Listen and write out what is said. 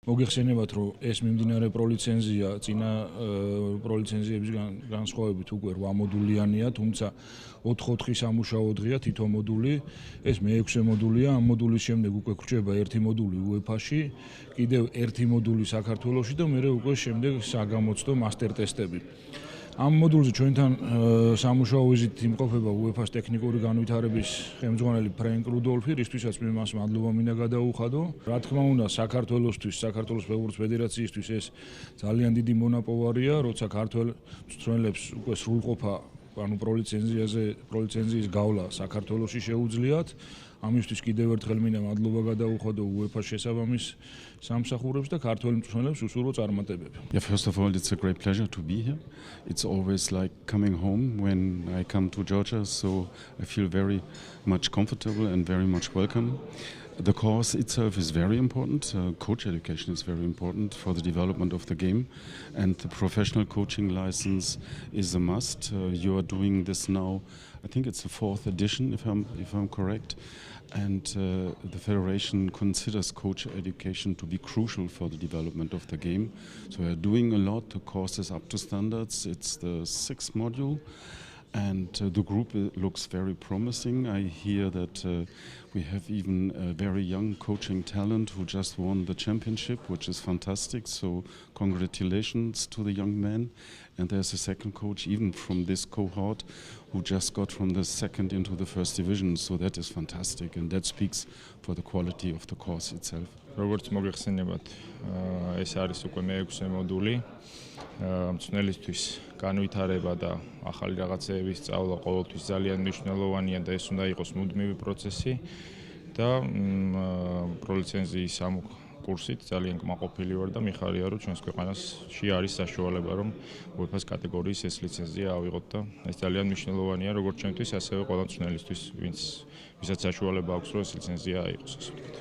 მოგეხსენებათ, რომ ეს მიმდინარე პროლიცენზია წინა პროლიცენზიების განსხვავებით უკვე 8 მოდულიანია, თუმცა 4-4 სამუშაო დღეა თითო მოდული. ეს მე-6 მოდულია. ამ მოდულის შემდეგ უკვე გრჩება ერთი მოდული UEFA-ში, კიდევ ერთი მოდული საქართველოში და მეორე უკვე შემდეგ საგამოცდო მასტერ ტესტები. ამ მოდულზე ჩვენთან სამუშაო ვიზიტით იმყოფება UEFA-ს ტექნიკური განვითარების ხელმძღვანელი ფრენკ რუდოლფი, რისთვისაც მე მას მადლობა მინდა გადაუხადო. რა თქმა უნდა, საქართველოს ფეხბურთის ფედერაციისთვის ეს ძალიან დიდი მონაპოვარია, როცა ქართველ მწვრთნელებს უკვე სრულყოფა, ანუ პროლიცენზიის გავლა საქართველოში შეუძლიათ. ამისთვის კიდევ ერთხელ მინდა მადლობა გადაუხადო UEFA-ს შესაბამის სამსახურებს და ქართველ მწვრთნელებს უსურვო წარმატებები. Yeah, first of all, it's a great pleasure to be here. It's always like coming home when I come to Georgia, so I feel very much comfortable and very much welcome. The course itself is very important. Coach education is very important for the development of the game, and the professional coaching license is a must. You are doing this now. I think it's the 4th edition, if I'm correct. And the federation considers coach education to be crucial for the development of the game. So we are doing a lot. The course is up to standards. It's the 6th module. And the group looks very promising. I hear that we have even a very young coaching talent who just won the championship, which is fantastic. So congratulations to the young man. And there's a second coach, even from this cohort, who just got from the 2nd into the 1st division. So that is fantastic, and that speaks for the quality of the course itself. როგორც მოგეხსენებათ, ეს არის უკვე მე-6 მოდული. მწვრთნელისთვის განვითარება და ახალი რაღაცეების სწავლა ყოველთვის ძალიან მნიშვნელოვანია და ეს უნდა იყოს მუდმივი პროცესი და პროლიცენზიის ამ კურსით ძალიან კმაყოფილი ვარ და მიხარია, რომ ჩვენს ქვეყანაში არის საშუალება, რომ UEFA-ს კატეგორიის ეს ლიცენზია ავიღოთ და ეს ძალიან მნიშვნელოვანია როგორც ჩვენთვის, ასევე ყველა მწვრთნელისთვის, ვისაც საშუალება აქვს, რომ ეს ლიცენზია აიღოს, ასე ვთქვით.